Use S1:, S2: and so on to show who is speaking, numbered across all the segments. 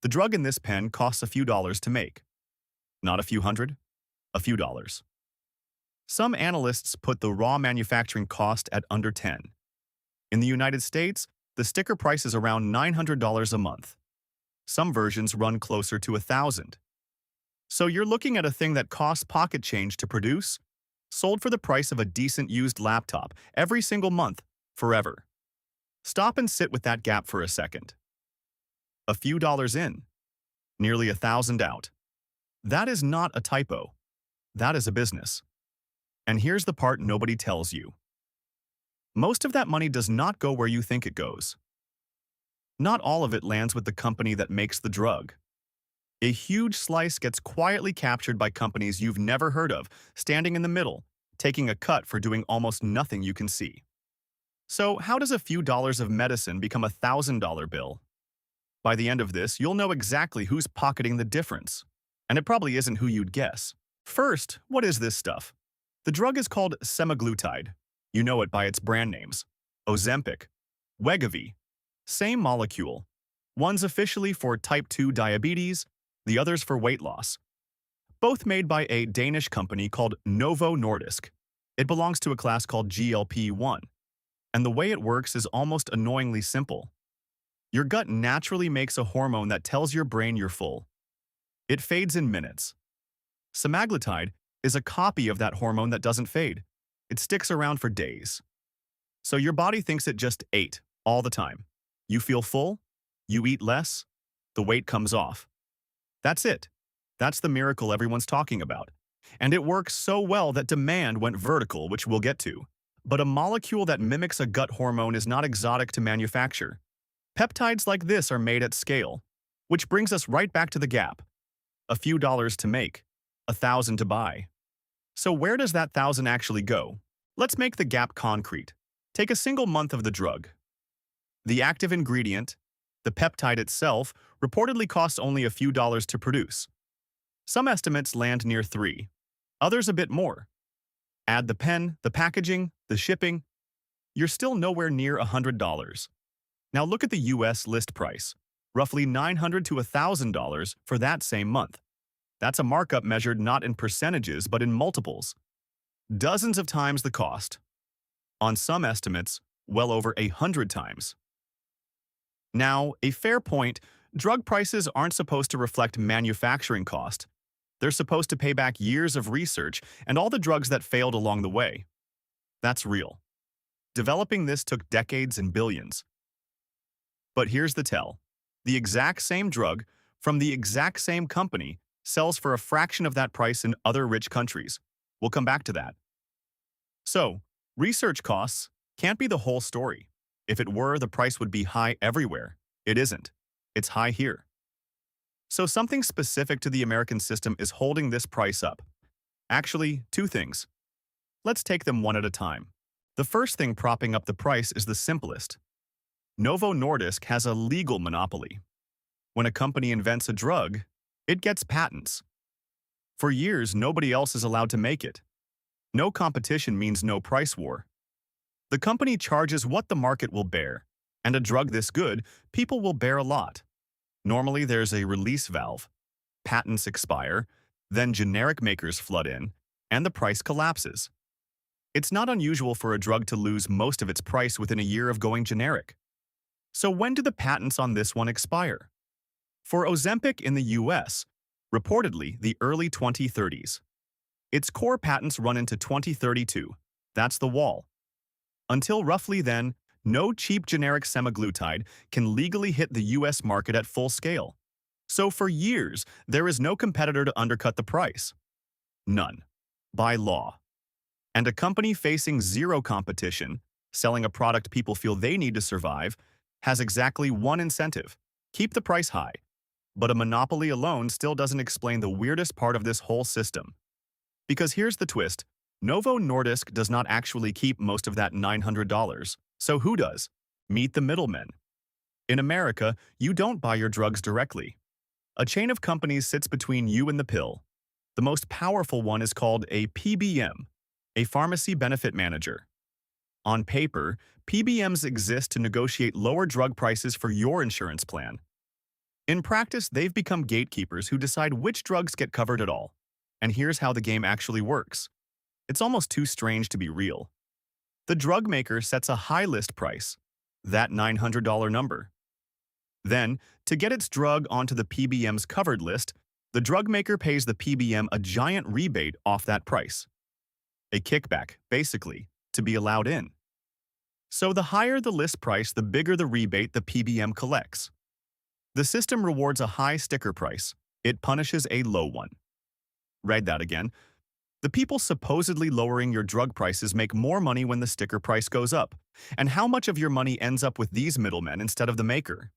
S1: The drug in this pen costs a few dollars to make. Not a few hundred, a few dollars. Some analysts put the raw manufacturing cost at under 10. In the United States, the sticker price is around $900 a month. Some versions run closer to $1,000. So you're looking at a thing that costs pocket change to produce, sold for the price of a decent used laptop every single month, forever. Stop and sit with that gap for a second. A few dollars in, nearly $1,000 out. That is not a typo. That is a business. And here's the part nobody tells you. Most of that money does not go where you think it goes. Not all of it lands with the company that makes the drug. A huge slice gets quietly captured by companies you've never heard of, standing in the middle, taking a cut for doing almost nothing you can see. So how does a few dollars of medicine become a $1,000 bill? By the end of this, you'll know exactly who's pocketing the difference. And it probably isn't who you'd guess. First, what is this stuff? The drug is called semaglutide. You know it by its brand names. Ozempic, Wegovy. Same molecule. One's officially for type 2 diabetes, the other's for weight loss. Both made by a Danish company called Novo Nordisk. It belongs to a class called GLP-1. And the way it works is almost annoyingly simple. Your gut naturally makes a hormone that tells your brain you're full. It fades in minutes. Semaglutide is a copy of that hormone that doesn't fade. It sticks around for days. So your body thinks it just ate all the time. You feel full, you eat less, the weight comes off. That's it. That's the miracle everyone's talking about. And it works so well that demand went vertical, which we'll get to. But a molecule that mimics a gut hormone is not exotic to manufacture. Peptides like this are made at scale, which brings us right back to the gap. A few dollars to make, 1,000 to buy. So where does that 1,000 actually go? Let's make the gap concrete. Take a single month of the drug. The active ingredient, the peptide itself, reportedly costs only a few dollars to produce. Some estimates land near 3, others a bit more. Add the pen, the packaging, the shipping, you're still nowhere near $100. Now look at the US list price, roughly $900 to $1,000 for that same month. That's a markup measured not in percentages but in multiples. Dozens of times the cost. On some estimates, well over 100 times. Now, a fair point, drug prices aren't supposed to reflect manufacturing cost. They're supposed to pay back years of research and all the drugs that failed along the way. That's real. Developing this took decades and billions. But here's the tell. The exact same drug, from the exact same company, sells for a fraction of that price in other rich countries. We'll come back to that. So, research costs can't be the whole story. If it were, the price would be high everywhere. It isn't. It's high here. So something specific to the American system is holding this price up. Actually, two things. Let's take them one at a time. The first thing propping up the price is the simplest. Novo Nordisk has a legal monopoly. When a company invents a drug, it gets patents. For years, nobody else is allowed to make it. No competition means no price war. The company charges what the market will bear, and a drug this good, people will bear a lot. Normally, there's a release valve. Patents expire, then generic makers flood in, and the price collapses. It's not unusual for a drug to lose most of its price within a year of going generic. So when do the patents on this one expire? For Ozempic in the US, reportedly the early 2030s. Its core patents run into 2032. That's the wall. Until roughly then, no cheap generic semaglutide can legally hit the US market at full scale. So for years, there is no competitor to undercut the price. None. By law. And a company facing zero competition, selling a product people feel they need to survive, has exactly one incentive: keep the price high. But a monopoly alone still doesn't explain the weirdest part of this whole system. Because here's the twist. Novo Nordisk does not actually keep most of that $900. So who does? Meet the middlemen. In America, you don't buy your drugs directly. A chain of companies sits between you and the pill. The most powerful one is called a PBM, a pharmacy benefit manager. On paper, PBMs exist to negotiate lower drug prices for your insurance plan. In practice, they've become gatekeepers who decide which drugs get covered at all. And here's how the game actually works. It's almost too strange to be real. The drug maker sets a high list price, that $900 number. Then, to get its drug onto the PBM's covered list, the drug maker pays the PBM a giant rebate off that price. A kickback, basically, to be allowed in. So the higher the list price, the bigger the rebate the PBM collects. The system rewards a high sticker price. It punishes a low one. Read that again. The people supposedly lowering your drug prices make more money when the sticker price goes up. And how much of your money ends up with these middlemen instead of the maker?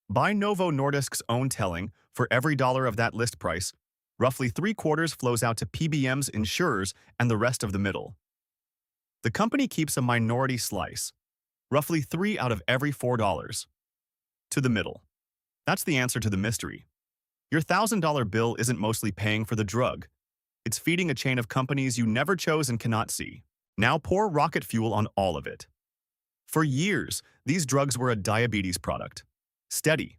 S1: By Novo Nordisk's own telling, for every dollar of that list price, roughly 3/4 flows out to PBMs, insurers, and the rest of the middle. The company keeps a minority slice, roughly 3 out of every $4, to the middle. That's the answer to the mystery. Your $1,000 bill isn't mostly paying for the drug. It's feeding a chain of companies you never chose and cannot see. Now pour rocket fuel on all of it. For years, these drugs were a diabetes product. Steady,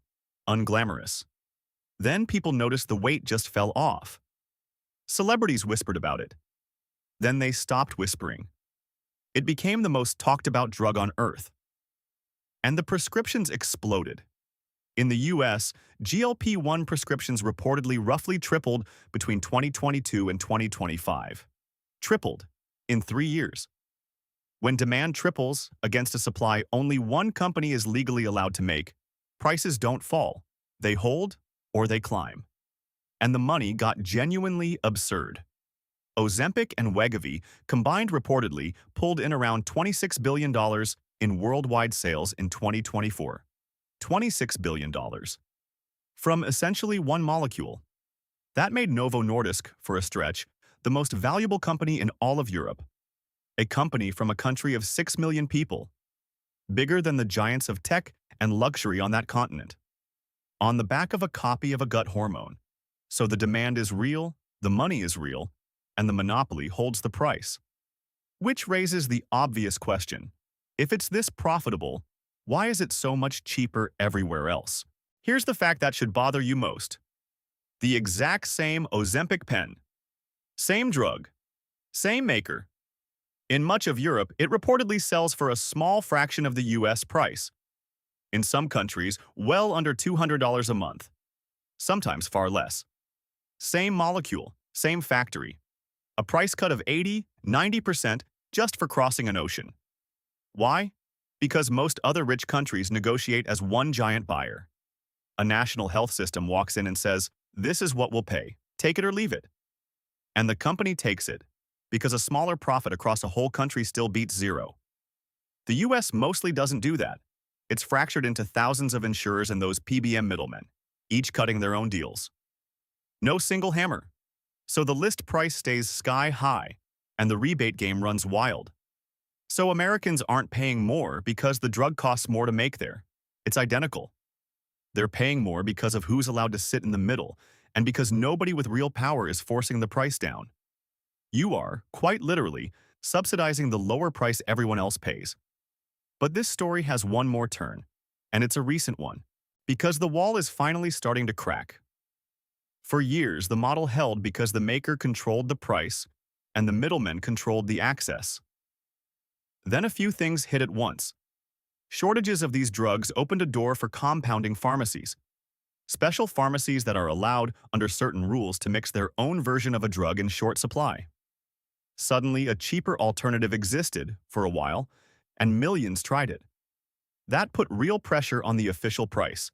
S1: unglamorous. Then people noticed the weight just fell off. Celebrities whispered about it. Then they stopped whispering. It became the most talked about drug on earth. And the prescriptions exploded. In the US, GLP-1 prescriptions reportedly roughly tripled between 2022 and 2025. Tripled in 3 years. When demand triples against a supply only one company is legally allowed to make, prices don't fall. They hold or they climb. And the money got genuinely absurd. Ozempic and Wegovy combined reportedly pulled in around $26 billion in worldwide sales in 2024. $26 billion. From essentially one molecule. That made Novo Nordisk, for a stretch, the most valuable company in all of Europe. A company from a country of 6 million people. Bigger than the giants of tech and luxury on that continent. On the back of a copy of a gut hormone. So the demand is real, the money is real, and the monopoly holds the price. Which raises the obvious question. If it's this profitable, why is it so much cheaper everywhere else? Here's the fact that should bother you most. The exact same Ozempic pen. Same drug. Same maker. In much of Europe, it reportedly sells for a small fraction of the US price. In some countries, well under $200 a month. Sometimes far less. Same molecule, same factory. A price cut of 80–90% just for crossing an ocean. Why? Because most other rich countries negotiate as one giant buyer. A national health system walks in and says, "This is what we'll pay. Take it or leave it." And the company takes it, because a smaller profit across a whole country still beats zero. The US mostly doesn't do that. It's fractured into thousands of insurers and those PBM middlemen, each cutting their own deals. No single hammer. So the list price stays sky high, and the rebate game runs wild. So Americans aren't paying more because the drug costs more to make there. It's identical. They're paying more because of who's allowed to sit in the middle, and because nobody with real power is forcing the price down. You are, quite literally, subsidizing the lower price everyone else pays. But this story has one more turn, and it's a recent one, because the wall is finally starting to crack. For years, the model held because the maker controlled the price, and the middlemen controlled the access. Then a few things hit at once. Shortages of these drugs opened a door for compounding pharmacies. Special pharmacies that are allowed, under certain rules, to mix their own version of a drug in short supply. Suddenly, a cheaper alternative existed, for a while, and millions tried it. That put real pressure on the official price.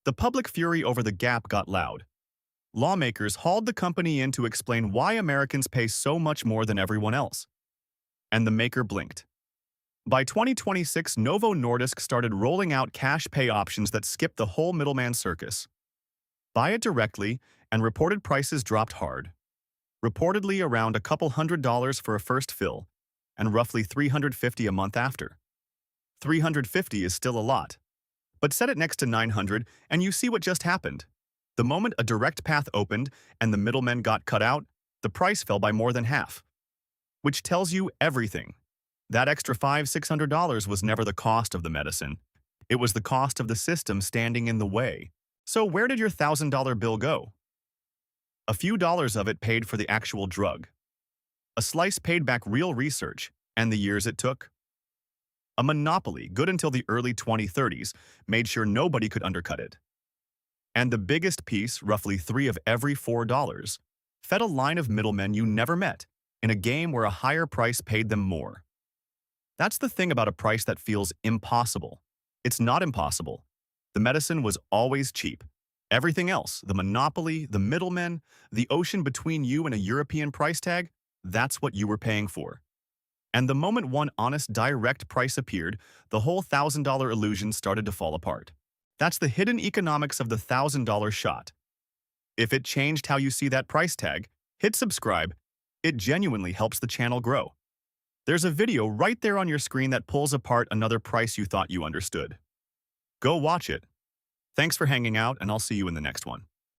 S1: The public fury over the gap got loud. Lawmakers hauled the company in to explain why Americans pay so much more than everyone else. And the maker blinked. By 2026, Novo Nordisk started rolling out cash pay options that skipped the whole middleman circus. Buy it directly, and reported prices dropped hard. Reportedly around a couple $100 for a first fill, and roughly $350 a month after. $350 is still a lot. But set it next to $900, and you see what just happened. The moment a direct path opened and the middlemen got cut out, the price fell by more than half. Which tells you everything. That extra $500–600 was never the cost of the medicine. It was the cost of the system standing in the way. So where did your $1,000 bill go? A few dollars of it paid for the actual drug. A slice paid back real research and the years it took. A monopoly, good until the early 2030s, made sure nobody could undercut it. And the biggest piece, roughly 3 of every $4, fed a line of middlemen you never met in a game where a higher price paid them more. That's the thing about a price that feels impossible. It's not impossible. The medicine was always cheap. Everything else, the monopoly, the middlemen, the ocean between you and a European price tag, that's what you were paying for. And the moment one honest, direct price appeared, the whole $1,000 illusion started to fall apart. That's the hidden economics of the $1,000 shot. If it changed how you see that price tag, hit subscribe. It genuinely helps the channel grow. There's a video right there on your screen that pulls apart another price you thought you understood. Go watch it. Thanks for hanging out, and I'll see you in the next one.